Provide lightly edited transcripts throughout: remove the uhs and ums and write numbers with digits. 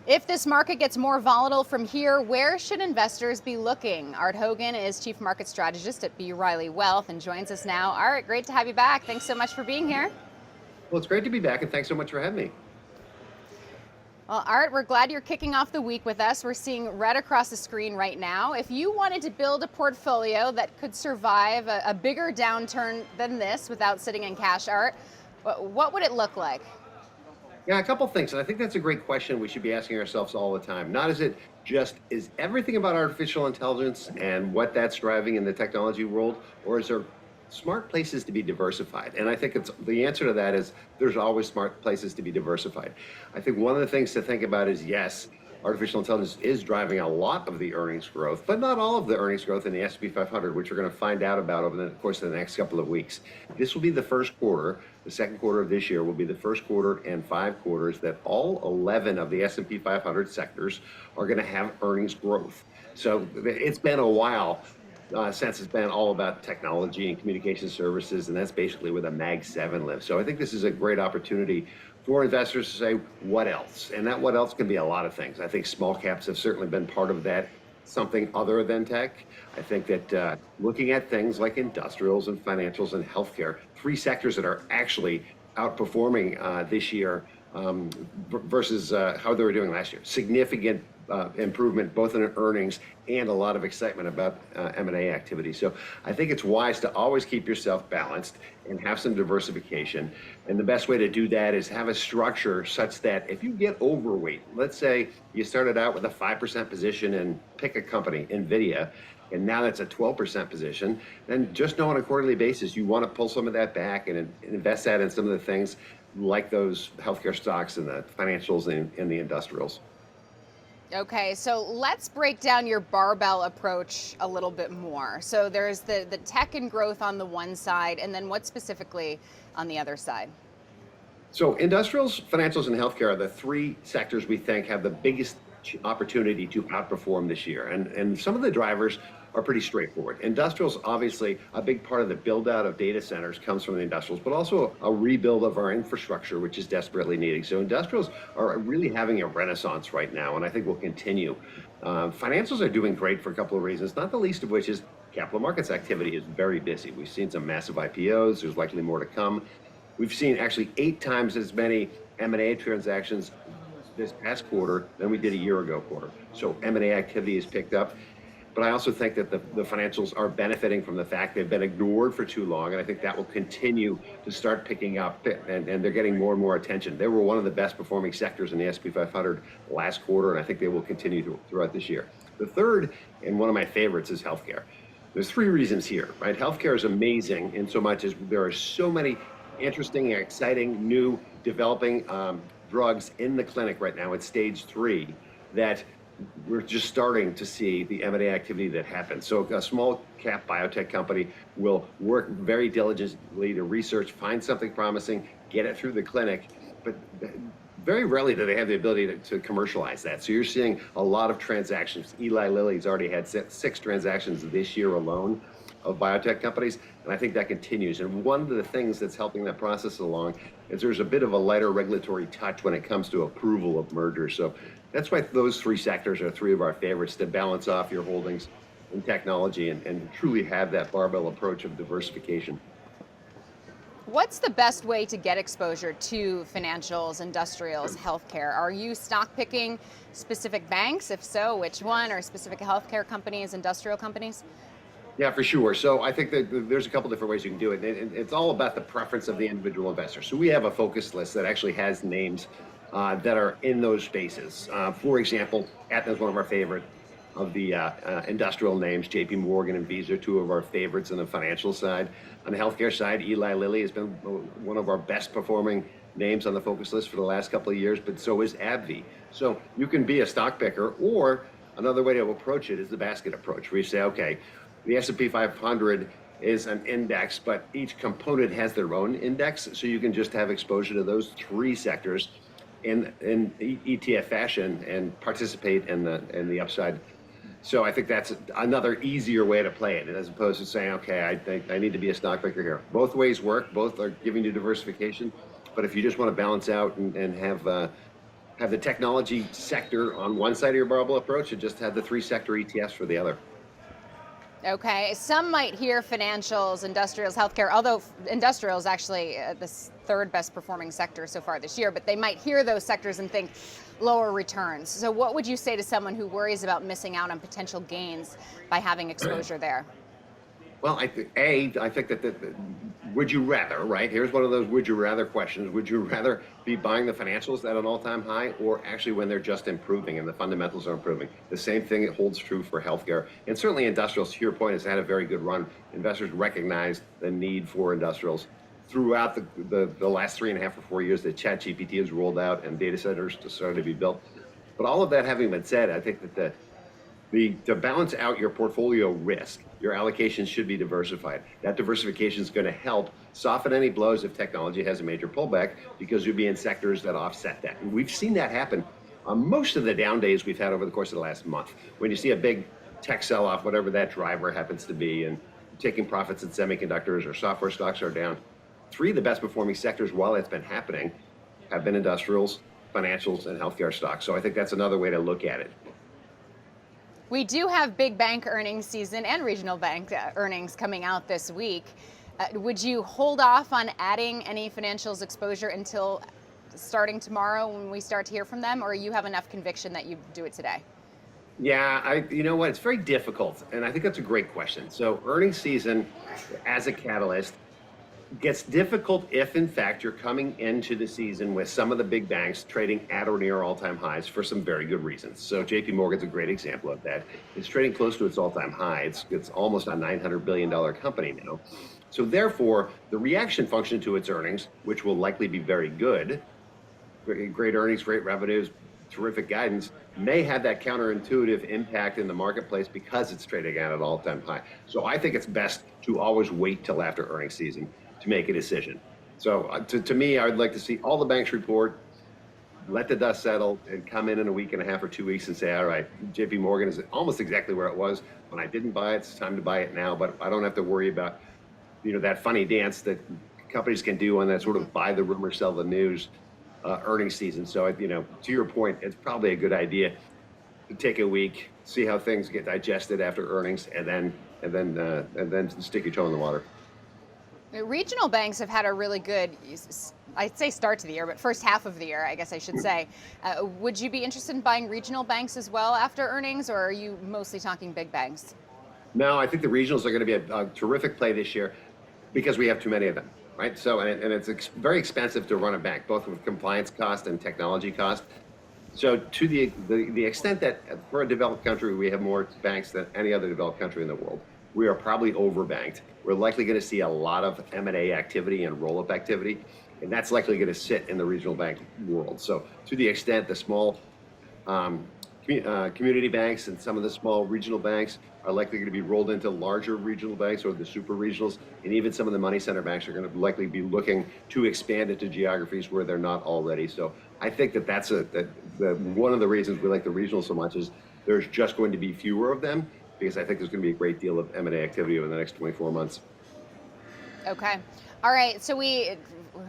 If this market gets more volatile from here, where should investors be looking? Art Hogan is Chief Market Strategist at B. Riley Wealth and joins us now. Art, great to have you back. Thanks so much for being here. Well, it's great to be back, and thanks so much for having me. Well, Art, we're glad you're kicking off the week with us. We're seeing red across the screen right now. If you wanted to build a portfolio that could survive a bigger downturn than this without sitting in cash, Art, what would it look like? Yeah, a couple things, and I think that's a great question we should be asking ourselves all the time. Not is it just, is everything about artificial intelligence and what that's driving in the technology world, or is there smart places to be diversified? And I think the answer to that is there's always smart places to be diversified. I think one of the things to think about is, yes, artificial intelligence is driving a lot of the earnings growth, but not all of the earnings growth in the S&P 500, which we're going to find out about over the course of the next couple of weeks. This will be the first quarter. The second quarter of this year will be the first quarter and 5 quarters that all 11 of the S&P 500 sectors are going to have earnings growth. So it's been a while since it's been all about technology and communication services, and that's basically where the Mag 7 lives. So I think this is a great opportunity for investors to say, what else? And that what else can be a lot of things. I think small caps have certainly been part of that, something other than tech. I think that looking at things like industrials and financials and healthcare, 3 sectors that are actually outperforming this year versus how they were doing last year. Significant improvement both in earnings and a lot of excitement about M&A activity. So I think it's wise to always keep yourself balanced and have some diversification. And the best way to do that is have a structure such that if you get overweight, let's say you started out with a 5% position in pick a company, NVIDIA, and now that's a 12% position, then just know on a quarterly basis you want to pull some of that back and invest that in some of the things like those healthcare stocks and the financials and the industrials. Okay, so let's break down your barbell approach a little bit more. So there's the tech and growth on the one side, and then what specifically on the other side? So industrials, financials, and healthcare are the 3 sectors we think have the biggest opportunity to outperform this year. And some of the drivers are pretty straightforward. Industrials, obviously, a big part of the build out of data centers comes from the industrials, but also a rebuild of our infrastructure, which is desperately needed. So industrials are really having a renaissance right now, and I think will continue. Financials are doing great for a couple of reasons, not the least of which is capital markets activity is very busy. We've seen some massive IPOs. There's likely more to come. We've seen actually 8 times as many M&A transactions this past quarter than we did a year ago quarter. So M&A activity has picked up. But I also think that the financials are benefiting from the fact they've been ignored for too long, and I think that will continue to start picking up, and they're getting more and more attention. They were one of the best performing sectors in the S&P 500 last quarter, and I think they will continue throughout this year. The third, and one of my favorites, is healthcare. There's 3 reasons here, right? Healthcare is amazing in so much as there are so many interesting, exciting, new, developing drugs in the clinic right now at stage 3 that we're just starting to see the M&A activity that happens. So a small cap biotech company will work very diligently to research, find something promising, get it through the clinic, but very rarely do they have the ability to commercialize that. So you're seeing a lot of transactions. Eli Lilly's already had 6 transactions this year alone of biotech companies, and I think that continues. And one of the things that's helping that process along is there's a bit of a lighter regulatory touch when it comes to approval of mergers. So that's why those 3 sectors are 3 of our favorites to balance off your holdings in technology and truly have that barbell approach of diversification. What's the best way to get exposure to financials, industrials, healthcare? Are you stock picking specific banks? If so, which one? Or specific healthcare companies, industrial companies? Yeah, for sure. So I think that there's a couple different ways you can do it. It's all about the preference of the individual investor. So we have a focus list that actually has names that are in those spaces. For example, Aetna is one of our favorite of the industrial names. JP Morgan and Visa are 2 of our favorites on the financial side. On the healthcare side, Eli Lilly has been one of our best performing names on the focus list for the last couple of years, but so is AbbVie. So you can be a stock picker, or another way to approach it is the basket approach, where you say, okay, the S&P 500 is an index, but each component has their own index, so you can just have exposure to those 3 sectors in ETF fashion and participate in the upside. So I think that's another easier way to play it, as opposed to saying, okay, I think I need to be a stock picker here. Both ways work. Both are giving you diversification. But if you just want to balance out and have have the technology sector on one side of your barbell approach and just have the three sector ETFs for the other. Okay, some might hear financials, industrials, healthcare, although industrials actually the third best performing sector so far this year, but they might hear those sectors and think lower returns. So what would you say to someone who worries about missing out on potential gains by having exposure there? Well, I think that would you rather, right? Here's one of those would you rather questions. Would you rather be buying the financials at an all-time high or actually when they're just improving and the fundamentals are improving? The same thing holds true for healthcare. And certainly industrials, to your point, has had a very good run. Investors recognize the need for industrials throughout the last 3.5 or 4 years that ChatGPT has rolled out and data centers started to be built. But all of that having been said, I think that to balance out your portfolio risk, your allocations should be diversified. That diversification is going to help soften any blows if technology has a major pullback because you'll be in sectors that offset that. And we've seen that happen on most of the down days we've had over the course of the last month. When you see a big tech sell-off, whatever that driver happens to be, and taking profits in semiconductors or software stocks are down, three of the best performing sectors while it's been happening have been industrials, financials, and healthcare stocks. So I think that's another way to look at it. We do have big bank earnings season and regional bank earnings coming out this week. Would you hold off on adding any financials exposure until starting tomorrow when we start to hear from them, or you have enough conviction that you do it today? Yeah, you know what? It's very difficult, and I think that's a great question. So earnings season as a catalyst gets difficult if, in fact, you're coming into the season with some of the big banks trading at or near all-time highs for some very good reasons. So JP Morgan's a great example of that. It's trading close to its all-time high. It's almost a $900 billion company now. So therefore, the reaction function to its earnings, which will likely be very good, great earnings, great revenues, terrific guidance, may have that counterintuitive impact in the marketplace because it's trading at an all-time high. So I think it's best to always wait till after earnings season to make a decision. So to me, I would like to see all the banks report, let the dust settle, and come in a week and a half or 2 weeks and say, all right, JP Morgan is almost exactly where it was when I didn't buy it. It's time to buy it now, but I don't have to worry about, that funny dance that companies can do on that sort of buy the rumor, sell the news earnings season. So, to your point, it's probably a good idea to take a week, see how things get digested after earnings, and then stick your toe in the water. Regional banks have had a really good, I'd say start to the year, but first half of the year, I guess I should say. Would you be interested in buying regional banks as well after earnings, or are you mostly talking big banks? No, I think the regionals are going to be a terrific play this year because we have too many of them, right? So, and it's very expensive to run a bank, both with compliance cost and technology cost. So to the extent that for a developed country, we have more banks than any other developed country in the world, we are probably overbanked. We're likely going to see a lot of M&A activity and roll-up activity, and that's likely going to sit in the regional bank world. So to the extent the small community banks and some of the small regional banks are likely going to be rolled into larger regional banks or the super regionals, and even some of the money center banks are going to likely be looking to expand into geographies where they're not already. So I think that's one of the reasons we like the regionals so much is there's just going to be fewer of them, because I think there's going to be a great deal of M&A activity over the next 24 months. Okay. All right. So we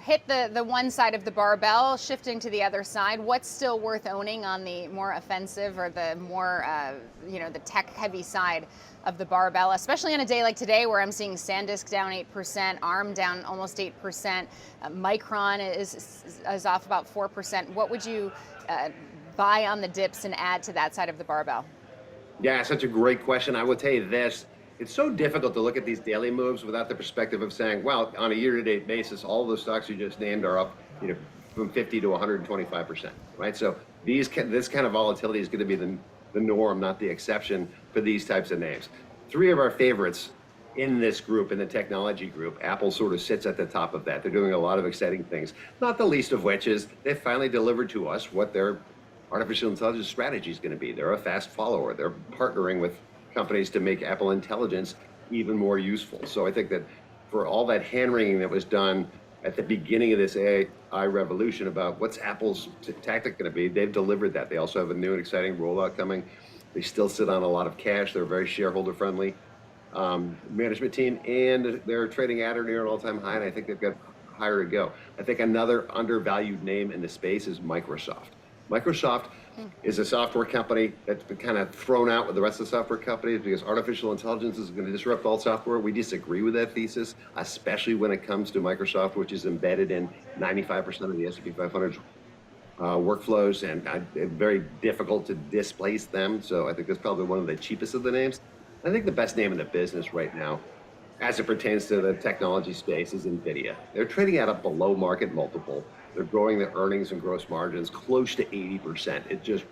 hit the one side of the barbell, shifting to the other side. What's still worth owning on the more offensive or the more, the tech-heavy side of the barbell, especially on a day like today where I'm seeing SanDisk down 8%, ARM down almost 8%, Micron is off about 4%. What would you buy on the dips and add to that side of the barbell? Yeah, such a great question. I will tell you this. It's so difficult to look at these daily moves without the perspective of saying, well, on a year-to-date basis, all those stocks you just named are up, from 50 to 125%, right? So this kind of volatility is going to be the norm, not the exception for these types of names. Three of our favorites in this group, in the technology group, Apple sort of sits at the top of that. They're doing a lot of exciting things, not the least of which is they finally delivered to us what their artificial intelligence strategy is going to be. They're a fast follower. They're partnering with companies to make Apple Intelligence even more useful. So I think that for all that hand-wringing that was done at the beginning of this AI revolution about what's Apple's tactic going to be, they've delivered that. They also have a new and exciting rollout coming. They still sit on a lot of cash. They're a very shareholder-friendly management team, and they're trading at or near an all-time high, and I think they've got higher to go. I think another undervalued name in the space is Microsoft. Microsoft is a software company that's been kind of thrown out with the rest of the software companies because artificial intelligence is going to disrupt all software. We disagree with that thesis, especially when it comes to Microsoft, which is embedded in 95% of the S&P 500 workflows, and very difficult to displace them. So I think that's probably one of the cheapest of the names. I think the best name in the business right now, as it pertains to the technology space, is NVIDIA. They're trading at a below market multiple. They're growing their earnings and gross margins close to 80%. It's just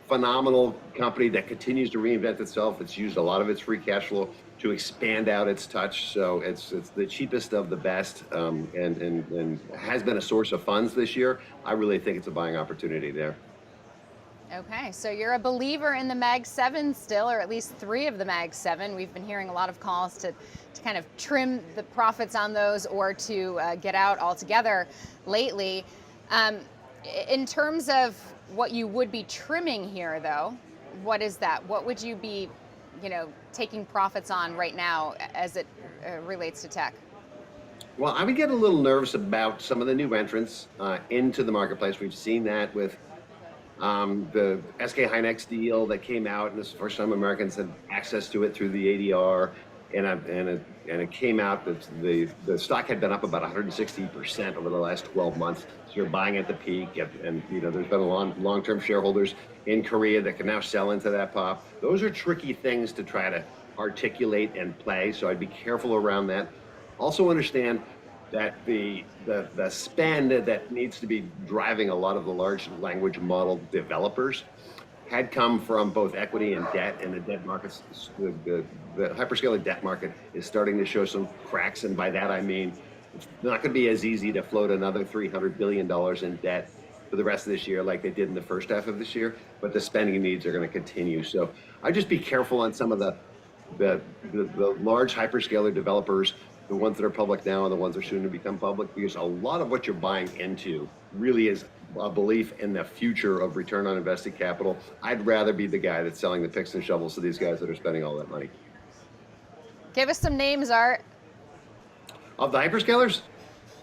phenomenal company that continues to reinvent itself. It's used a lot of its free cash flow to expand out its touch. So it's the cheapest of the best, and has been a source of funds this year. I really think it's a buying opportunity there. Okay, so you're a believer in the Mag 7 still, or at least 3 of the Mag 7. We've been hearing a lot of calls to kind of trim the profits on those or to get out altogether lately. In terms of what you would be trimming here, though, what is that? What would you be, taking profits on right now as it relates to tech? Well, I would get a little nervous about some of the new entrants into the marketplace. We've seen that with the SK Hynix deal that came out, and this is the first time Americans had access to it through the ADR, and it came out that the stock had been up about 160% over the last 12 months. So you're buying at the peak, and there's been long-term shareholders in Korea that can now sell into that pop. Those are tricky things to try to articulate and play, so I'd be careful around that. Also understand that the spend that needs to be driving a lot of the large language model developers had come from both equity and debt, and the debt markets, the hyperscaler debt market is starting to show some cracks, and by that I mean it's not going to be as easy to float another $300 billion in debt for the rest of this year like they did in the first half of this year, but the spending needs are going to continue. So I'd just be careful on some of the large hyperscaler developers, the ones that are public now and the ones that are soon to become public, because a lot of what you're buying into really is a belief in the future of return on invested capital. I'd rather be the guy that's selling the picks and shovels to these guys that are spending all that money. Give us some names, Art. Of the hyperscalers?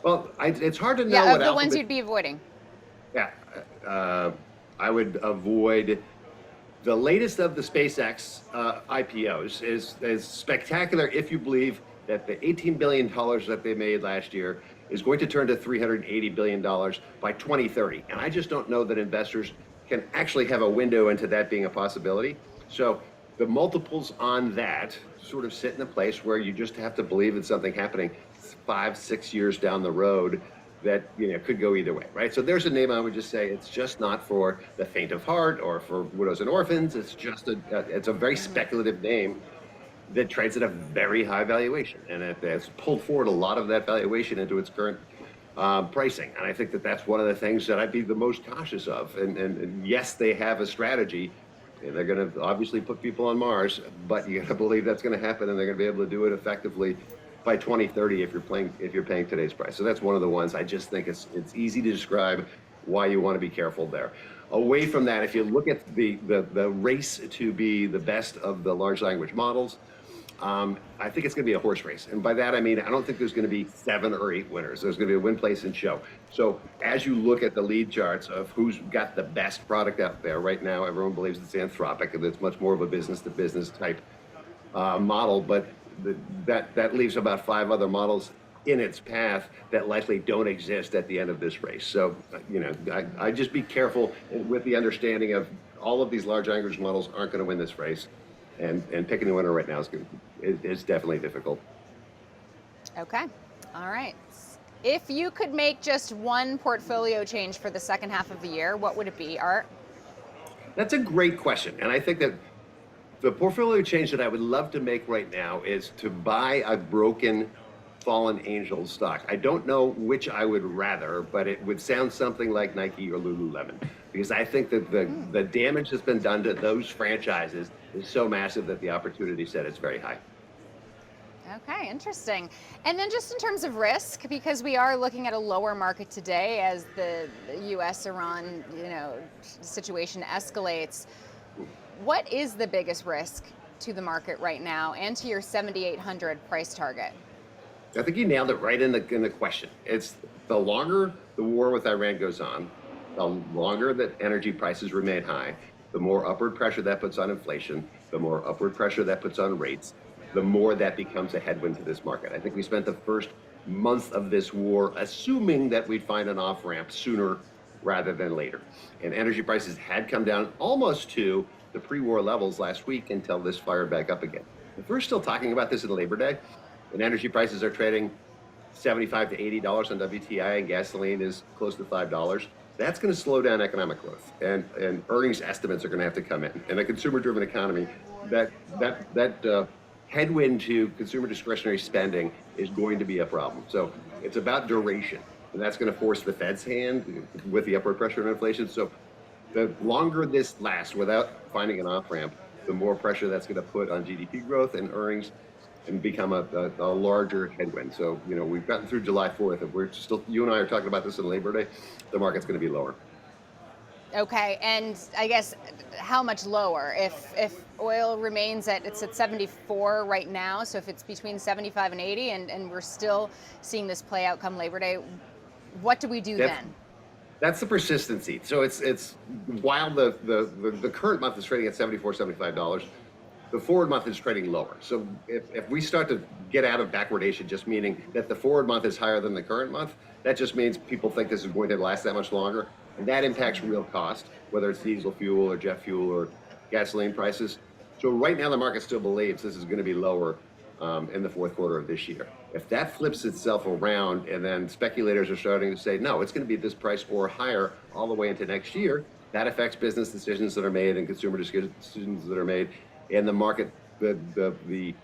Well, it's hard to know. Yeah, what of the ones you'd be avoiding. Yeah, I would avoid the latest of the SpaceX IPOs. Is spectacular if you believe that the $18 billion that they made last year is going to turn to $380 billion by 2030. And I just don't know that investors can actually have a window into that being a possibility. So the multiples on that sort of sit in a place where you just have to believe in something happening 5-6 years down the road that could go either way, right? So there's a name I would just say it's just not for the faint of heart or for widows and orphans. It's just it's a very speculative name that trades at a very high valuation, and it has pulled forward a lot of that valuation into its current pricing. And I think that that's one of the things that I'd be the most cautious of. And yes, they have a strategy, and they're going to obviously put people on Mars, but you got to believe that's going to happen, and they're going to be able to do it effectively by 2030 if you're paying today's price. So that's one of the ones I just think it's easy to describe why you want to be careful there. Away from that, if you look at the race to be the best of the large language models, I think it's going to be a horse race. And by that, I mean, I don't think there's going to be 7 or 8 winners. There's going to be a win, place, and show. So as you look at the lead charts of who's got the best product out there right now, everyone believes it's Anthropic, and it's much more of a business-to-business type model. But that leaves about 5 other models in its path that likely don't exist at the end of this race. So, I just be careful with the understanding of all of these large language models aren't going to win this race. And picking a winner right now is definitely difficult. Okay. All right. If you could make just one portfolio change for the second half of the year, what would it be, Art? That's a great question. And I think that the portfolio change that I would love to make right now is to buy a broken fallen angel stock. I don't know which I would rather, but it would sound something like Nike or Lululemon, because I think that the damage that's been done to those franchises is so massive that the opportunity set is very high. Okay, interesting. And then just in terms of risk, because we are looking at a lower market today as the U.S.-Iran situation escalates, what is the biggest risk to the market right now and to your 7,800 price target? I think you nailed it right in the question. It's the longer the war with Iran goes on, the longer that energy prices remain high, the more upward pressure that puts on inflation, the more upward pressure that puts on rates, the more that becomes a headwind to this market. I think we spent the first month of this war assuming that we'd find an off-ramp sooner rather than later. And energy prices had come down almost to the pre-war levels last week until this fired back up again. If we're still talking about this in Labor Day, and energy prices are trading $75 to $80 on WTI and gasoline is close to $5, that's going to slow down economic growth, and earnings estimates are going to have to come in. In a consumer-driven economy, that headwind to consumer discretionary spending is going to be a problem. So it's about duration, and that's going to force the Fed's hand with the upward pressure of inflation. So the longer this lasts without finding an off-ramp, the more pressure that's going to put on GDP growth and earnings and become a larger headwind. So, we've gotten through July 4th. If we're still, you and I are talking about this on Labor Day, the market's going to be lower. Okay, and I guess how much lower? If oil remains it's at 74 right now, so if it's between 75 and 80 and we're still seeing this play out come Labor Day, what do we do then? That's the persistency. So it's while the current month is trading at $74, $75, the forward month is trading lower. So if we start to get out of backwardation, just meaning that the forward month is higher than the current month, that just means people think this is going to last that much longer. And that impacts real cost, whether it's diesel fuel or jet fuel or gasoline prices. So right now the market still believes this is going to be lower in the fourth quarter of this year. If that flips itself around and then speculators are starting to say, no, it's going to be this price or higher all the way into next year, that affects business decisions that are made and consumer decisions that are made. And the market, the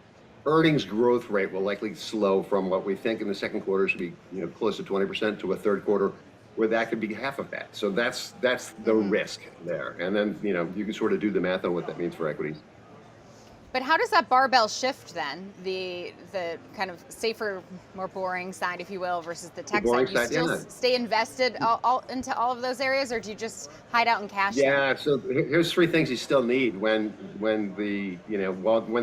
earnings growth rate will likely slow from what we think in the second quarter should be close to 20% to a third quarter where that could be half of that. So that's the risk there. And then you can sort of do the math on what that means for equities. But how does that barbell shift then? The kind of safer, more boring side, if you will, versus the tech side. You still stay invested into all of those areas, or do you just hide out in cash? Yeah. So here's three things you still need when the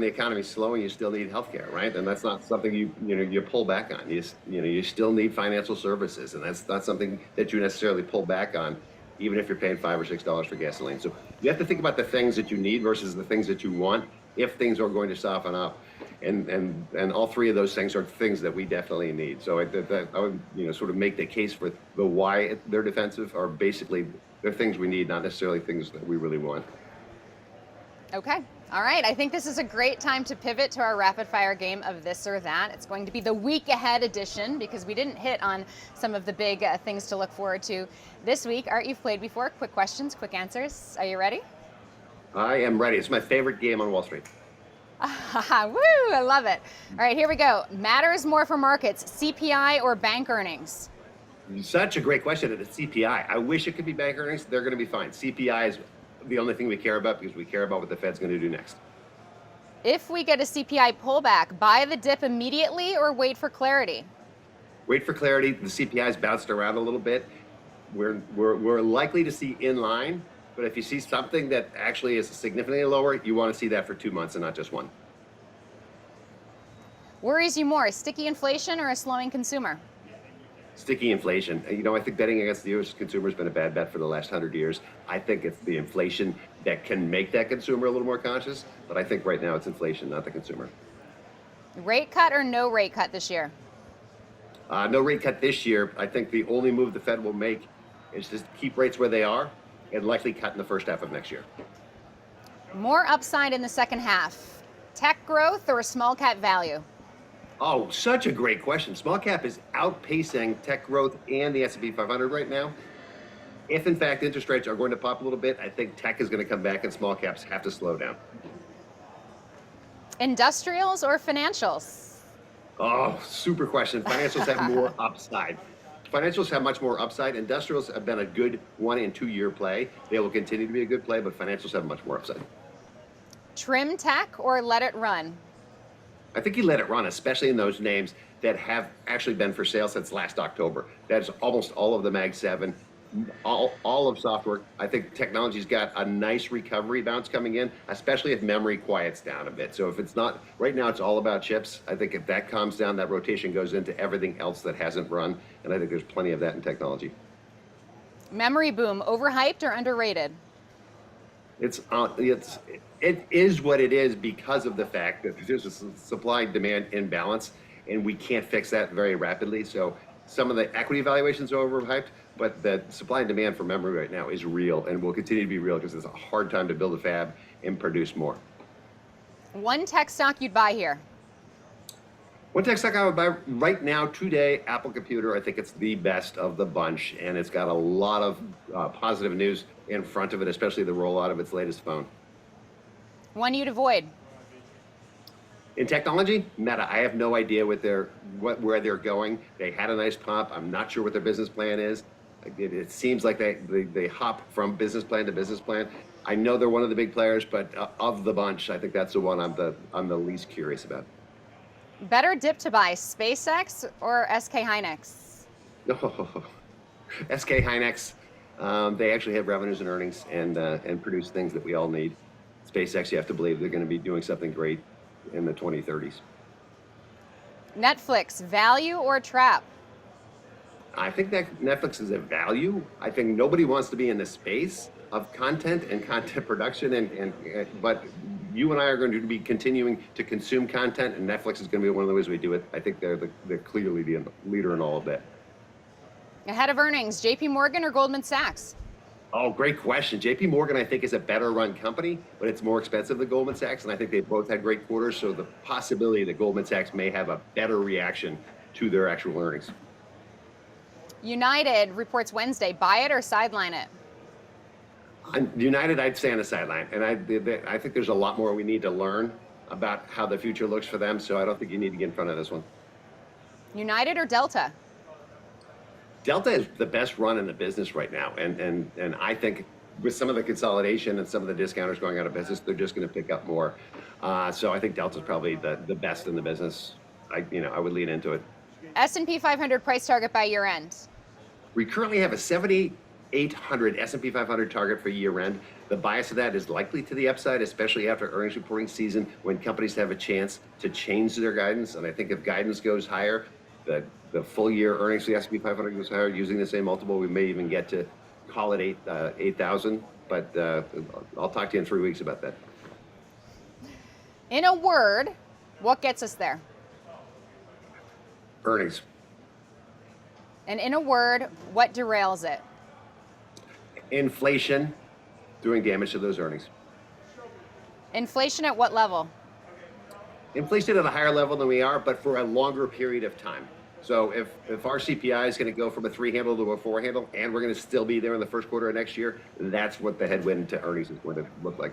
economy's slowing. You still need healthcare, right? And that's not something you pull back on. You still need financial services, and that's not something that you necessarily pull back on, even if you're paying $5 or $6 for gasoline. So you have to think about the things that you need versus the things that you want, if things are going to soften up, and all three of those things are things that we definitely need. So I would sort of make the case for the why they're defensive are basically they're things we need, not necessarily things that we really want. Okay. All right. I think this is a great time to pivot to our rapid fire game of this or that. It's going to be the week ahead edition because we didn't hit on some of the big things to look forward to this week. Art, you've played before. Quick questions, quick answers. Are you ready? I am ready. It's my favorite game on Wall Street. Woo, I love it. All right, here we go. Matters more for markets, CPI or bank earnings? Such a great question. It's CPI. I wish it could be bank earnings. They're going to be fine. CPI is the only thing we care about because we care about what the Fed's going to do next. If we get a CPI pullback, buy the dip immediately or wait for clarity? Wait for clarity. The CPI has bounced around a little bit. We're likely to see in line. But if you see something that actually is significantly lower, you want to see that for 2 months and not just one. Worries you more, sticky inflation or a slowing consumer? Sticky inflation. I think betting against the U.S. consumer has been a bad bet for the last 100 years. I think it's the inflation that can make that consumer a little more conscious. But I think right now it's inflation, not the consumer. Rate cut or no rate cut this year? No rate cut this year. I think the only move the Fed will make is to keep rates where they are and likely cut in the first half of next year. More upside in the second half, tech growth or small cap value? Oh, such a great question. Small cap is outpacing tech growth and the S&P 500 right now. If in fact interest rates are going to pop a little bit, I think tech is going to come back and small caps have to slow down. Industrials or financials? Oh, super question. Financials have more upside. Financials have much more upside. Industrials have been a good 1 and 2 year play. They will continue to be a good play, but financials have much more upside. Trim tech or let it run? I think you let it run, especially in those names that have actually been for sale since last October. That's almost all of the Mag 7, all of software. I think technology's got a nice recovery bounce coming in, especially if memory quiets down a bit. So if it's not, right now it's all about chips. I think if that calms down, that rotation goes into everything else that hasn't run. And I think there's plenty of that in technology. Memory boom, overhyped or underrated? It is what it is because of the fact that there's a supply demand imbalance, and we can't fix that very rapidly. So some of the equity valuations are overhyped, but the supply and demand for memory right now is real and will continue to be real because it's a hard time to build a fab and produce more. One tech stock you'd buy here? One tech stock I would buy right now, today, Apple Computer. I think it's the best of the bunch, and it's got a lot of positive news in front of it, especially the rollout of its latest phone. One you'd avoid? In technology, Meta. I have no idea where they're going. They had a nice pop. I'm not sure what their business plan is. It seems like they hop from business plan to business plan. I know they're one of the big players, but of the bunch, I think that's the one I'm the least curious about. Better dip to buy, SpaceX or SK Hynix? Oh, SK Hynix. They actually have revenues and earnings and produce things that we all need. SpaceX, you have to believe they're going to be doing something great in the 2030s. Netflix, value or trap? I think that Netflix is a value. I think nobody wants to be in the space of content and content production, but you and I are going to be continuing to consume content, and Netflix is going to be one of the ways we do it. I think they're clearly the leader in all of that. Ahead of earnings, JP Morgan or Goldman Sachs? Oh, great question. JP Morgan, I think, is a better run company, but it's more expensive than Goldman Sachs, and I think they both had great quarters, so the possibility that Goldman Sachs may have a better reaction to their actual earnings. United reports Wednesday, buy it or sideline it? United, I'd stay on the sideline, and I think there's a lot more we need to learn about how the future looks for them, so I don't think you need to get in front of this one. United or Delta? Delta is the best run in the business right now, and I think with some of the consolidation and some of the discounters going out of business, they're just going to pick up more. So I think Delta's probably the best in the business. I would lean into it. S&P 500 price target by year end? We currently have a 7,800 S&P 500 target for year end. The bias of that is likely to the upside, especially after earnings reporting season when companies have a chance to change their guidance. And I think if guidance goes higher, the full year earnings for the S&P 500 goes higher using the same multiple, we may even get to call it 8,000. But I'll talk to you in 3 weeks about that. In a word, what gets us there? Earnings. And in a word, what derails it? Inflation doing damage to those earnings. Inflation at what level? Inflation at a higher level than we are, but for a longer period of time. So if our CPI is going to go from a 3 handle to a 4 handle, and we're going to still be there in the first quarter of next year, that's what the headwind to earnings is going to look like.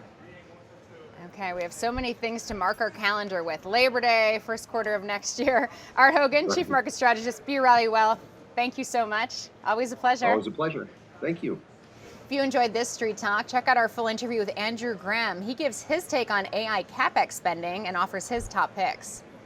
Okay, we have so many things to mark our calendar with. Labor Day, first quarter of next year. Art Hogan, Chief Market Strategist, B. Riley Wealth. Thank you so much. Always a pleasure. Always a pleasure. Thank you. If you enjoyed this Street Talk, check out our full interview with Andrew Graham. He gives his take on AI CapEx spending and offers his top picks.